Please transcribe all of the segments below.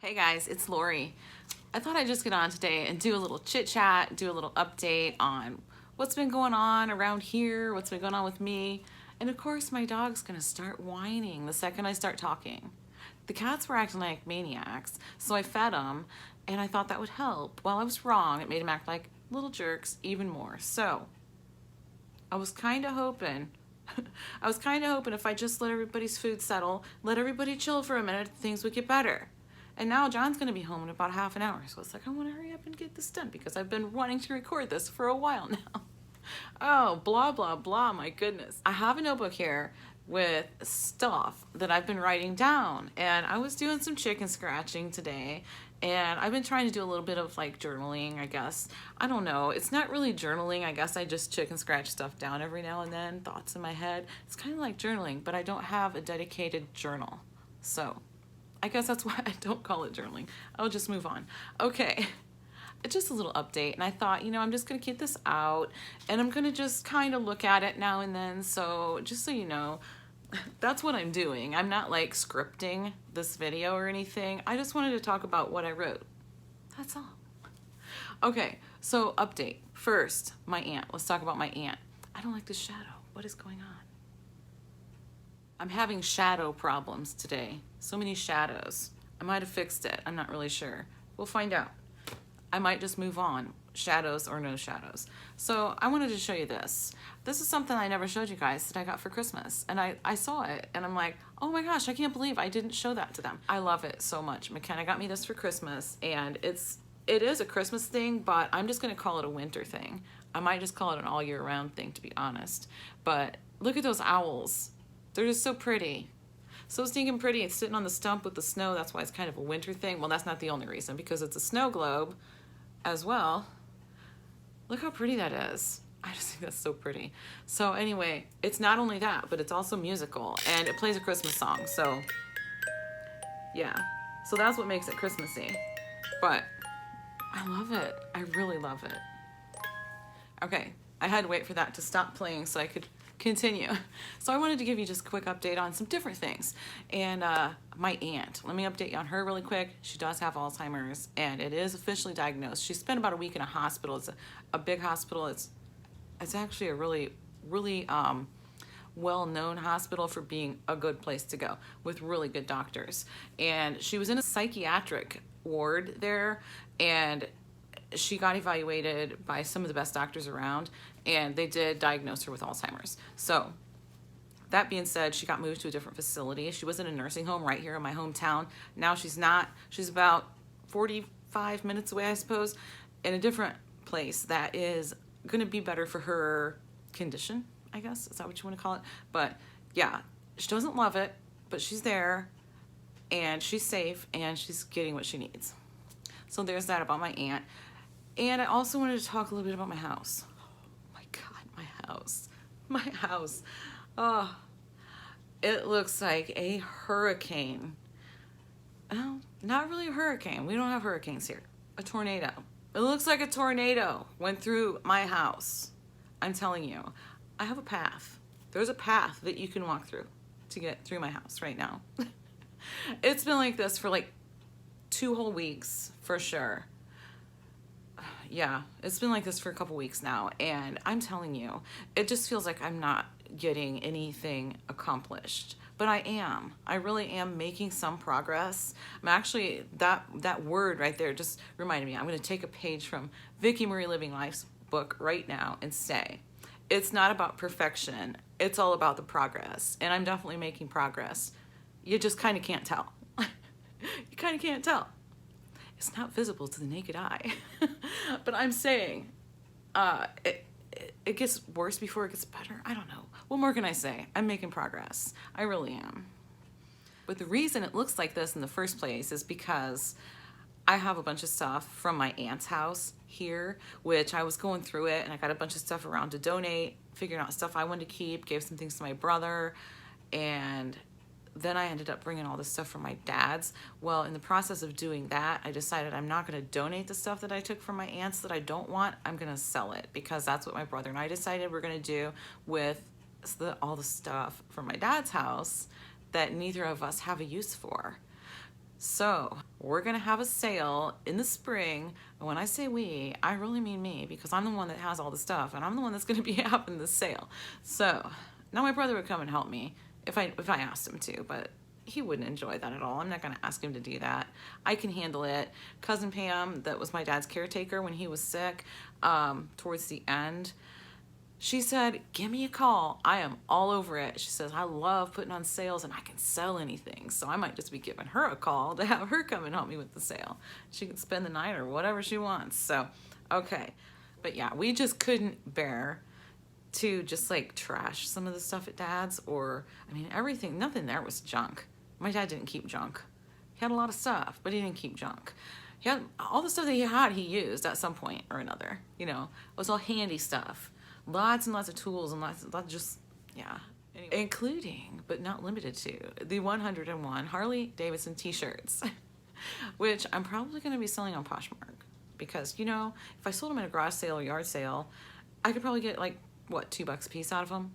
Hey guys, it's Lori. I thought I'd just get on today and do a little chit chat, do a little update on what's been going on around here, what's been going on with me. And of course, my dog's gonna start whining the second I start talking. The cats were acting like maniacs, so I fed them and I thought that would help. Well, I was wrong. It made them act like little jerks even more. So I was kind of hoping if I just let everybody's food settle, let everybody chill for a minute, things would get better. And now John's going to be home in about half an hour. So it's like, I want to hurry up and get this done because I've been wanting to record this for a while now. Oh, blah, blah, blah. My goodness. I have a notebook here with stuff that I've been writing down. And I was doing some chicken scratching today. And I've been trying to do a little bit of like journaling, I guess. I don't know. It's not really journaling. I guess I just chicken scratch stuff down every now and then. Thoughts in my head. It's kind of like journaling, but I don't have a dedicated journal. So I guess that's why I don't call it journaling. I'll just move on. Okay, just a little update. And I thought, I'm just gonna keep this out and I'm gonna just kind of look at it now and then. So just so you know, that's what I'm doing. I'm not like scripting this video or anything. I just wanted to talk about what I wrote. That's all. Okay, so update. First, my aunt. Let's talk about my aunt. I don't like the shadow. What is going on? I'm having shadow problems today. So many shadows. I might have fixed it. I'm not really sure. We'll find out. I might just move on. Shadows or no shadows. So I wanted to show you this. This is something I never showed you guys that I got for Christmas. And I saw it and I'm like, oh my gosh, I can't believe I didn't show that to them. I love it so much. McKenna got me this for Christmas and it is a Christmas thing, but I'm just gonna call it a winter thing. I might just call it an all year round thing, to be honest. But look at those owls. They're just so pretty. So stinking pretty. It's sitting on the stump with the snow. That's why it's kind of a winter thing. Well, that's not the only reason, because it's a snow globe as well. Look how pretty that is. I just think that's so pretty. So anyway, it's not only that, but it's also musical and it plays a Christmas song. So yeah, so that's what makes it Christmassy. But I love it. I really love it. Okay, I had to wait for that to stop playing so I could continue. So I wanted to give you just a quick update on some different things. And my aunt, let me update you on her really quick. She does have Alzheimer's and it is officially diagnosed. She spent about a week in a hospital. It's a big hospital. It's actually a really well-known hospital for being a good place to go with really good doctors. And she was in a psychiatric ward there and she got evaluated by some of the best doctors around and they did diagnose her with Alzheimer's. So that being said, she got moved to a different facility. She was in a nursing home right here in my hometown. Now she's not. She's about 45 minutes away, I suppose, in a different place that is going to be better for her condition, I guess. Is that what you want to call it? But yeah, she doesn't love it, but she's there and she's safe and she's getting what she needs. So there's that about my aunt. And I also wanted to talk a little bit about my house. Oh my God, my house. My house. Oh, it looks like a hurricane. Oh, not really a hurricane. We don't have hurricanes here. A tornado. It looks like a tornado went through my house. I'm telling you, I have a path. There's a path that you can walk through to get through my house right now. It's been like this for like 2 whole weeks for sure. Yeah, it's been like this for a couple weeks now, and I'm telling you, it just feels like I'm not getting anything accomplished. But I am. I really am making some progress. I'm actually, that word right there just reminded me. I'm going to take a page from Vicki Marie Living Life's book right now and say, it's not about perfection. It's all about the progress, and I'm definitely making progress. You just kind of can't tell. You kind of can't tell. It's not visible to the naked eye. But I'm saying it gets worse before it gets better. I don't know. What more can I say? I'm making progress. I really am. But the reason it looks like this in the first place is because I have a bunch of stuff from my aunt's house here, which I was going through it and I got a bunch of stuff around to donate, figuring out stuff I wanted to keep, gave some things to my brother, and then I ended up bringing all this stuff from my dad's. Well, in the process of doing that, I decided I'm not going to donate the stuff that I took from my aunts that I don't want. I'm going to sell it because that's what my brother and I decided we're going to do with all the stuff from my dad's house that neither of us have a use for. So we're gonna have a sale in the spring. And when I say we, I really mean me, because I'm the one that has all the stuff and I'm the one that's gonna be having the sale. So now my brother would come and help me if I asked him to, but he wouldn't enjoy that at all. I'm not gonna ask him to do that. I can handle it. Cousin Pam, that was my dad's caretaker when he was sick, towards the end, she said, give me a call. I am all over it. She says, I love putting on sales and I can sell anything. So I might just be giving her a call to have her come and help me with the sale. She can spend the night or whatever she wants. So, okay. But yeah, we just couldn't bear to just like trash some of the stuff at Dad's, or, I mean, everything, nothing there was junk. My dad didn't keep junk. He had a lot of stuff, but he didn't keep junk. He had all the stuff that he used at some point or another. You know, it was all handy stuff. Lots and lots of tools and lots just, yeah. Anyway, including, but not limited to, the 101 Harley Davidson t-shirts, which I'm probably going to be selling on Poshmark, because, you know, if I sold them at a garage sale or yard sale, I could probably get like, what, $2 a piece out of them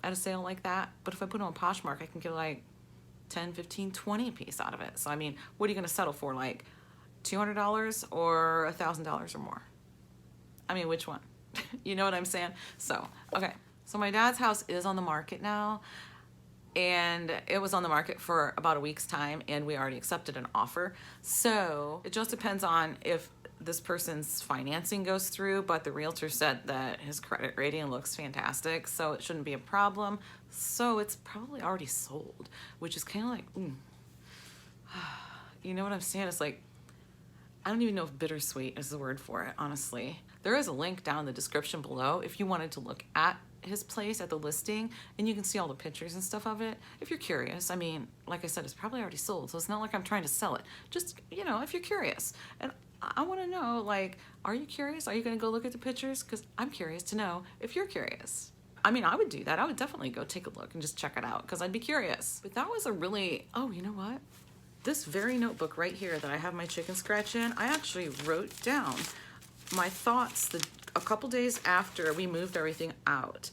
at a sale like that. But if I put them on Poshmark, I can get like 10, 15, 20 a piece out of it. So, I mean, what are you going to settle for? Like $200 or $1,000 or more? I mean, which one? You know what I'm saying? So, okay. So my dad's house is on the market now, and it was on the market for about a week's time, and we already accepted an offer. So it just depends on if this person's financing goes through, but the realtor said that his credit rating looks fantastic, so it shouldn't be a problem. So it's probably already sold, which is kind of like, you know what I'm saying? It's like, I don't even know if bittersweet is the word for it, honestly. There is a link down in the description below if you wanted to look at his place at the listing, and you can see all the pictures and stuff of it if you're curious. I mean, like I said, it's probably already sold, so it's not like I'm trying to sell it. Just, you know, if you're curious. And I want to know, like, are you curious? Are you going to go look at the pictures? Because I'm curious to know if you're curious. I mean, I would do that. I would definitely go take a look and just check it out, because I'd be curious. But that was a really, oh, you know what? This very notebook right here that I have my chicken scratch in, I actually wrote down my thoughts a couple days after we moved everything out.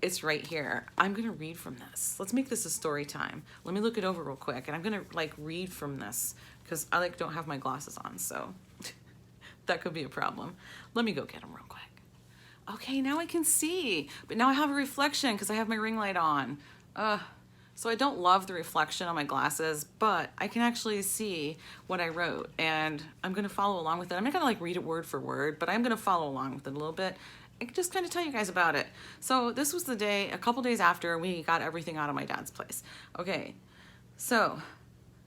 It's right here. I'm gonna read from this. Let's make this a story time. Let me look it over real quick, and I'm gonna like read from this, because I like don't have my glasses on, so that could be a problem. Let me go get them real quick. Okay, now I can see, but now I have a reflection because I have my ring light on. So I don't love the reflection on my glasses, but I can actually see what I wrote, and I'm gonna follow along with it. I'm not gonna like read it word for word, but I'm gonna follow along with it a little bit and just kind of tell you guys about it. So this was the day, a couple days after we got everything out of my dad's place. Okay, so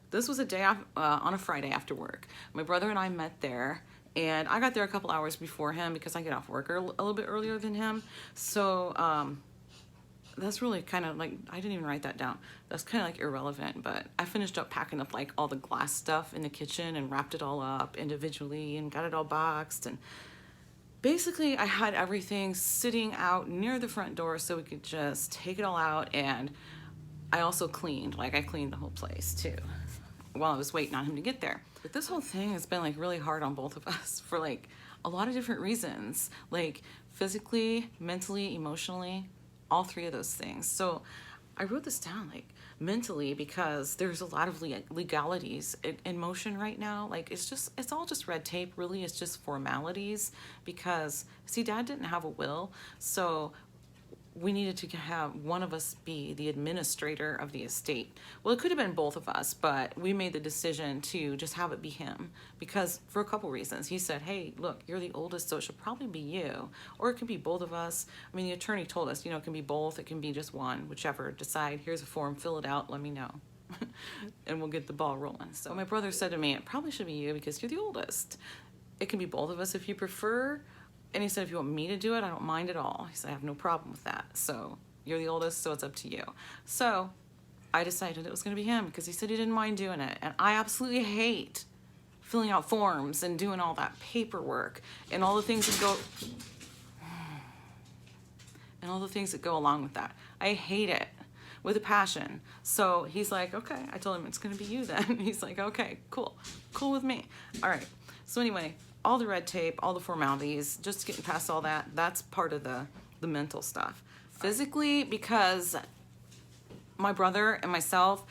this was a day on a Friday after work. My brother and I met there, and I got there a couple hours before him because I get off work a little bit earlier than him. So, that's really kind of like, I didn't even write that down. That's kind of like irrelevant, but I finished up packing up like all the glass stuff in the kitchen and wrapped it all up individually and got it all boxed. And basically I had everything sitting out near the front door so we could just take it all out. And I also cleaned, like I cleaned the whole place too while I was waiting on him to get there. But this whole thing has been like really hard on both of us for like a lot of different reasons, like physically, mentally, emotionally, all three of those things. So I wrote this down, like mentally, because there's a lot of legalities in motion right now. Like it's all just red tape, really. It's just formalities, because see, Dad didn't have a will, so we needed to have one of us be the administrator of the estate. Well, it could have been both of us, but we made the decision to just have it be him, because for a couple reasons. He said, hey, look, you're the oldest, so it should probably be you, or it could be both of us. I mean, the attorney told us, you know, it can be both, it can be just one, whichever. Decide, here's a form, fill it out, let me know. And we'll get the ball rolling. So my brother said to me, it probably should be you because you're the oldest. It can be both of us if you prefer. And he said, if you want me to do it, I don't mind at all. He said, I have no problem with that. So you're the oldest, so it's up to you. So I decided it was going to be him because he said he didn't mind doing it. And I absolutely hate filling out forms and doing all that paperwork and all the things that go along with that. I hate it with a passion. So he's like, okay. I told him it's going to be you then. He's like, okay, cool with me. All right. So anyway, all the red tape, all the formalities, just getting past all that, that's part of the mental stuff. Physically, because my brother and myself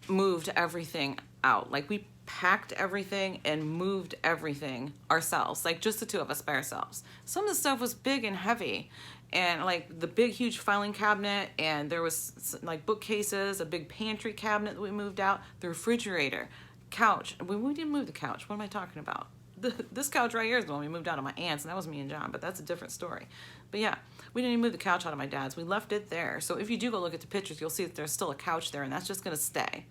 moved everything out. Like we packed everything and moved everything ourselves, like just the two of us by ourselves. Some of the stuff was big and heavy, and like the big huge filing cabinet, and there was like bookcases, a big pantry cabinet that we moved out, the refrigerator, couch. We didn't move the couch. What am I talking about? This couch right here is the one we moved out of my aunt's, and that was me and John, but that's a different story. But yeah, we didn't even move the couch out of my dad's. We left it there. So if you do go look at the pictures, you'll see that there's still a couch there, and that's just going to stay.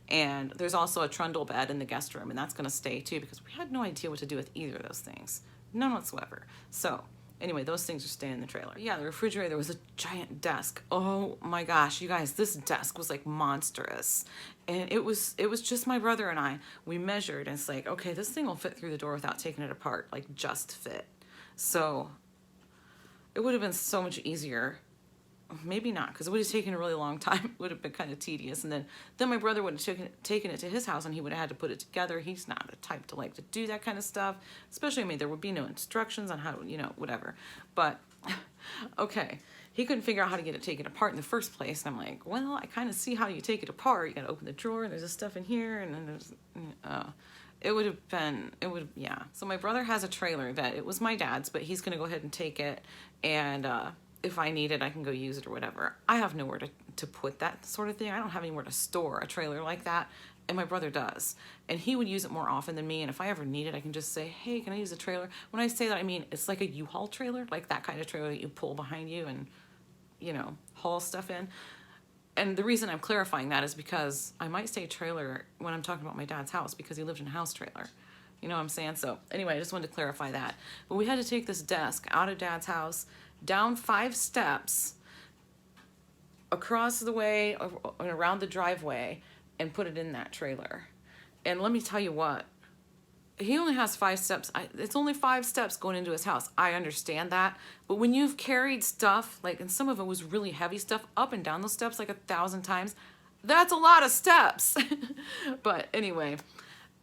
And there's also a trundle bed in the guest room, and that's going to stay too, because we had no idea what to do with either of those things. None whatsoever. So anyway, those things are staying in the trailer. Yeah, the refrigerator, there was a giant desk. Oh my gosh, you guys, this desk was like monstrous. And it was just my brother and I. We measured, and it's like, okay, this thing will fit through the door without taking it apart, like just fit. So it would have been so much easier. Maybe not, because it would have taken a really long time. It would have been kind of tedious. And then my brother would have taken it to his house, and he would have had to put it together. He's not the type to like to do that kind of stuff. Especially, I mean, there would be no instructions on how to, whatever. But, okay. He couldn't figure out how to get it taken apart in the first place. And I'm like, well, I kind of see how you take it apart. You got to open the drawer, and there's this stuff in here, and then there's, yeah. So my brother has a trailer that it was my dad's, but he's going to go ahead and take it, and if I need it, I can go use it or whatever. I have nowhere to put that sort of thing. I don't have anywhere to store a trailer like that, and my brother does. And he would use it more often than me, and if I ever need it, I can just say, hey, can I use a trailer? When I say that, I mean it's like a U-Haul trailer, like that kind of trailer that you pull behind you and, haul stuff in. And the reason I'm clarifying that is because I might say trailer when I'm talking about my dad's house, because he lived in a house trailer. You know what I'm saying? So anyway, I just wanted to clarify that. But we had to take this desk out of Dad's house, down 5 steps, across the way, and around the driveway, and put it in that trailer. And let me tell you what, he only has 5 steps. It's only 5 steps going into his house. I understand that. But when you've carried stuff, like, and some of it was really heavy stuff, up and down those steps like 1,000 times, that's a lot of steps. But anyway,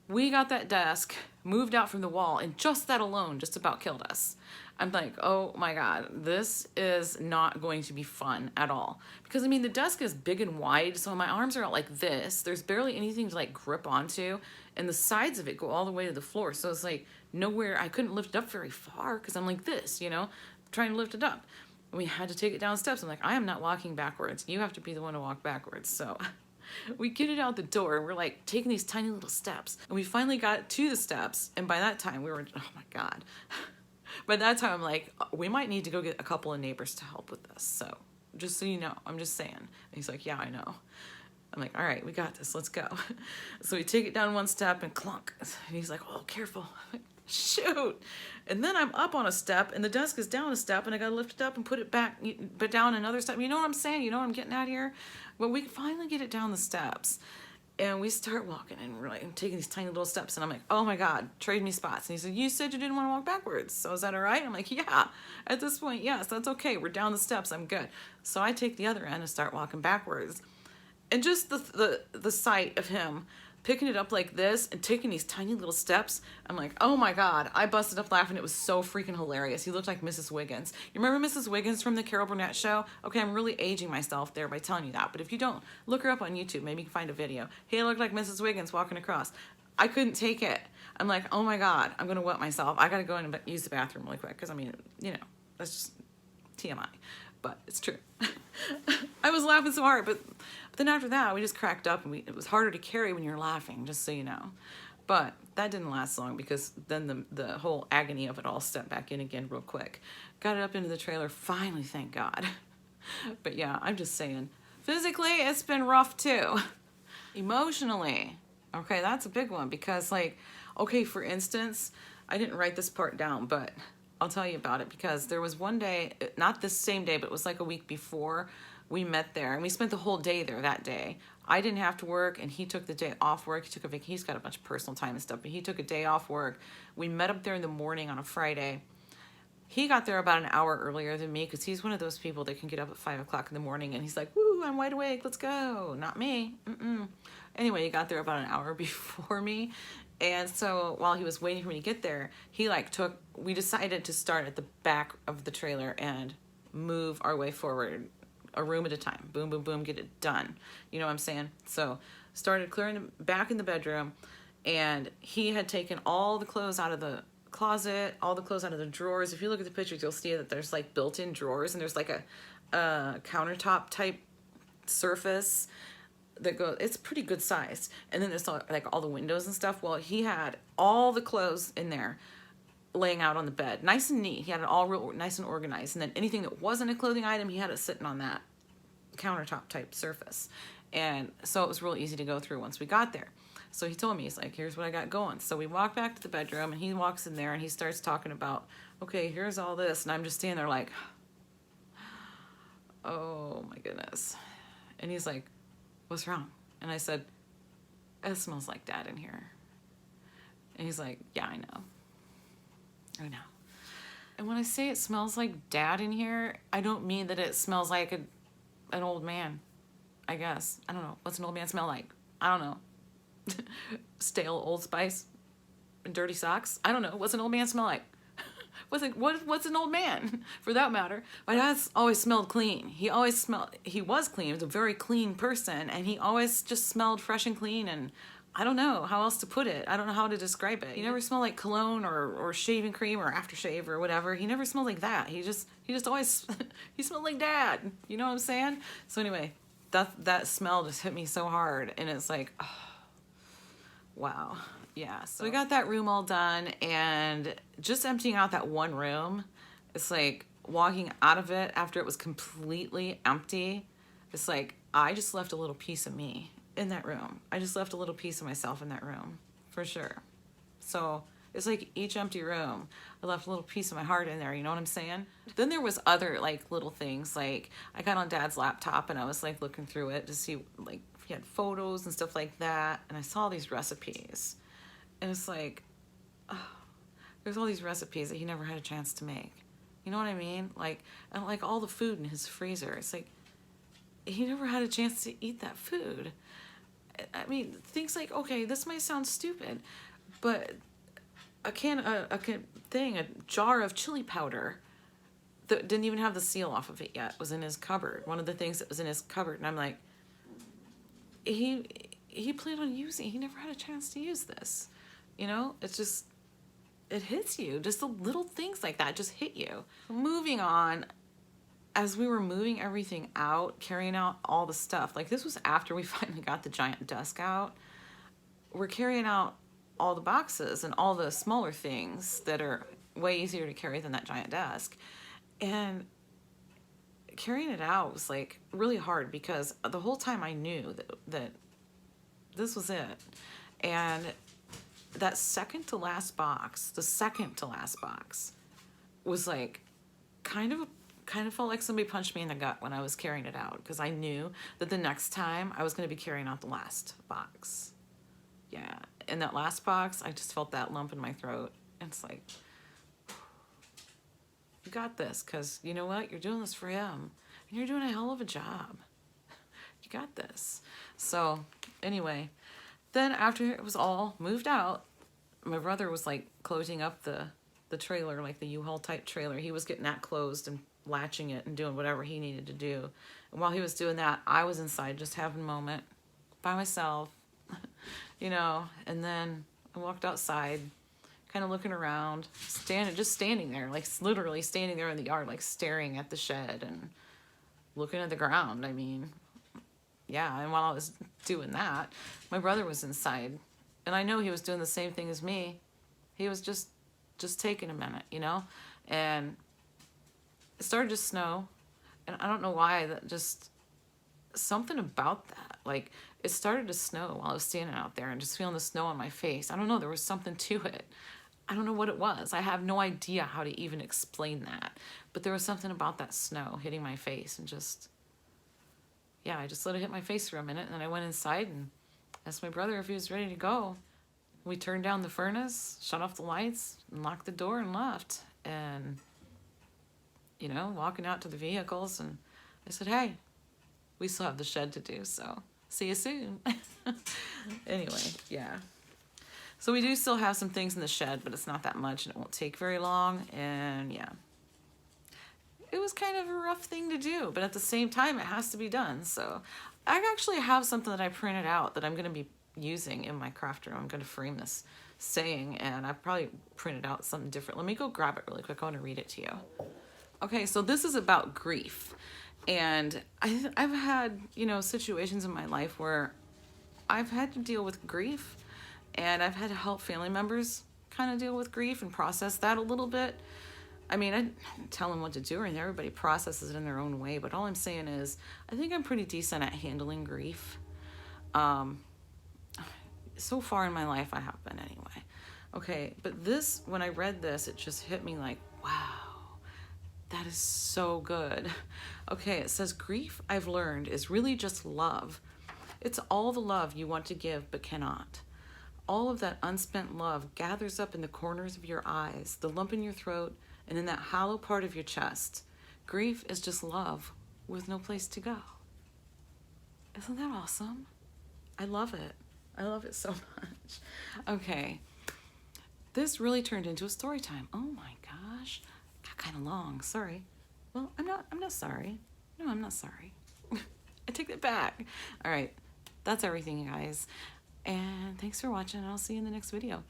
we got that desk moved out from the wall, and just that alone just about killed us. I'm like, oh my God, this is not going to be fun at all. Because I mean, the desk is big and wide, so my arms are out like this. There's barely anything to like grip onto, and the sides of it go all the way to the floor. So it's like nowhere, I couldn't lift it up very far because I'm like this, trying to lift it up. We had to take it down steps. I'm like, I am not walking backwards. You have to be the one to walk backwards. So we get it out the door, and we're like taking these tiny little steps, and we finally got to the steps. And by that time we were, oh my God. By that time, I'm like, we might need to go get a couple of neighbors to help with this. So just so you know, I'm just saying. And he's like, yeah, I know. I'm like, all right, we got this. Let's go. So we take it down 1 step and clunk. And he's like, oh, careful. Shoot. And then I'm up on a step, and the desk is down a step, and I got to lift it up and put it back, but down another step. You know what I'm saying? You know what I'm getting at here? Well, we finally get it down the steps. And we start walking, and we're like taking these tiny little steps, and I'm like, oh my God, trade me spots. And he said, you said you didn't want to walk backwards, so is that all right? I'm like, yeah, at this point, yes, that's okay. We're down the steps, I'm good. So I take the other end and start walking backwards. And just the sight of him picking it up like this and taking these tiny little steps, I'm like, oh my God, I busted up laughing. It was so freaking hilarious. He looked like Mrs. Wiggins. You remember Mrs. Wiggins from the Carol Burnett show? Okay, I'm really aging myself there by telling you that, but if you don't, look her up on YouTube. Maybe you can find a video. He looked like Mrs. Wiggins walking across. I couldn't take it. I'm like, oh my God, I'm gonna wet myself. I gotta go in and use the bathroom really quick, because I mean, that's just TMI, but it's true. I was laughing so hard, but then after that, we just cracked up, and it was harder to carry when you're laughing, just so you know. But that didn't last long, because then the whole agony of it all stepped back in again real quick. Got it up into the trailer, finally, thank God. But yeah, I'm just saying, physically, it's been rough too. Emotionally, okay, that's a big one, because like, okay, for instance, I didn't write this part down, but I'll tell you about it, because there was one day, not this same day, but it was like a week before, we met there, and we spent the whole day there that day. I didn't have to work, and he took the day off work. He took a vacation. He's got a bunch of personal time and stuff, but he took a day off work. We met up there in the morning on a Friday. He got there about an hour earlier than me, because he's one of those people that can get up at 5 o'clock in the morning, and he's like, woo, I'm wide awake, let's go. Not me. Anyway, he got there about an hour before me. And so while he was waiting for me to get there, we decided to start at the back of the trailer and move our way forward, a room at a time. Boom, boom, boom, get it done. You know what I'm saying? So started clearing back in the bedroom, And he had taken all the clothes out of the closet, all the clothes out of the drawers. If you look at the pictures, you'll see that there's like built-in drawers, and there's like a countertop type surface that goes, it's pretty good size. And then there's like all the windows and stuff. Well, he had all the clothes in there laying out on the bed, nice and neat. He had it all real nice and organized. And then anything that wasn't a clothing item, he had it sitting on that countertop type surface. And so it was real easy to go through once we got there. So he told me, he's like, here's what I got going. So we walk back to the bedroom, and he walks in there and he starts talking about, okay, here's all this. And I'm just standing there like, oh my goodness. And he's like, what's wrong? And I said, it smells like Dad in here. And he's like, yeah, I know. I know. And when I say it smells like Dad in here, I don't mean that it smells like an old man, I guess. I don't know. What's an old man smell like? I don't know. Stale Old Spice and dirty socks? I don't know. What's an old man smell like? What's an old man, for that matter? My dad's always smelled clean. He was clean. He was a very clean person, and he always just smelled fresh and clean, and I don't know how else to put it. I don't know how to describe it. He never smelled like cologne or shaving cream or aftershave or whatever. He never smelled like that. He just always, he smelled like Dad. You know what I'm saying? So anyway, that smell just hit me so hard, and it's like, oh, wow. Yeah, so we got that room all done, and just emptying out that one room, it's like walking out of it after it was completely empty. It's like I just left a little piece of me in that room. I just left a little piece of myself in that room, for sure. So it's like each empty room, I left a little piece of my heart in there, you know what I'm saying? Then there was other like little things, like I got on Dad's laptop and I was like looking through it to see like if he had photos and stuff like that, and I saw these recipes. And it's like, oh, there's all these recipes that he never had a chance to make. You know what I mean? Like, and like all the food in his freezer. It's like, he never had a chance to eat that food. I mean, things like, okay, this might sound stupid, but a jar of chili powder that didn't even have the seal off of it yet was in his cupboard. One of the things that was in his cupboard. And I'm like, he planned on using, he never had a chance to use this. You know, it's just, it hits you. Just the little things like that just hit you. Moving on, as we were moving everything out, carrying out all the stuff, like this was after we finally got the giant desk out. We're carrying out all the boxes and all the smaller things that are way easier to carry than that giant desk. And carrying it out was like really hard because the whole time I knew that this was it. And that second to last box, was like kind of felt like somebody punched me in the gut when I was carrying it out, because I knew that the next time I was going to be carrying out the last box. Yeah, in that last box, I just felt that lump in my throat. And it's like, you got this, because you know what? You're doing this for him, and you're doing a hell of a job. You got this. So anyway, then after it was all moved out, my brother was like closing up the trailer, like the U-Haul type trailer. He was getting that closed and latching it and doing whatever he needed to do. And while he was doing that, I was inside just having a moment by myself, you know. And then I walked outside, kind of looking around, just standing there, like literally standing there in the yard, like staring at the shed and looking at the ground. I mean, yeah. And while I was doing that, my brother was inside, and I know he was doing the same thing as me. He was just taking a minute, you know. And it started to snow, and I don't know why, that just something about that, like it started to snow while I was standing out there and just feeling the snow on my face. I don't know, there was something to it. I don't know what it was. I have no idea how to even explain that, but there was something about that snow hitting my face, and just, yeah, I just let it hit my face for a minute, and then I went inside and asked my brother if he was ready to go. We turned down the furnace, shut off the lights, and locked the door and left. And, you know, walking out to the vehicles, and I said, hey, we still have the shed to do, so see you soon. Anyway, yeah. So we do still have some things in the shed, but it's not that much, and it won't take very long, and yeah. It was kind of a rough thing to do, but at the same time, it has to be done. So I actually have something that I printed out that I'm going to be using in my craft room. I'm going to frame this saying, and I probably printed out something different. Let me go grab it really quick. I want to read it to you. Okay, so this is about grief. And I've had, situations in my life where I've had to deal with grief, and I've had to help family members kind of deal with grief and process that a little bit. I mean, I don't tell them what to do or anything. Everybody processes it in their own way. But all I'm saying is, I think I'm pretty decent at handling grief. So far in my life, I have been anyway. Okay, but this, when I read this, it just hit me like, wow, that is so good. Okay, it says, grief, I've learned, is really just love. It's all the love you want to give but cannot. All of that unspent love gathers up in the corners of your eyes, the lump in your throat, and in that hollow part of your chest. Grief is just love with no place to go. Isn't that awesome? I love it. I love it so much. Okay. This really turned into a story time. Oh my gosh. Got kind of long. Sorry. Well, I'm not sorry. No, I'm not sorry. I take that back. All right. That's everything, you guys. And thanks for watching. I'll see you in the next video.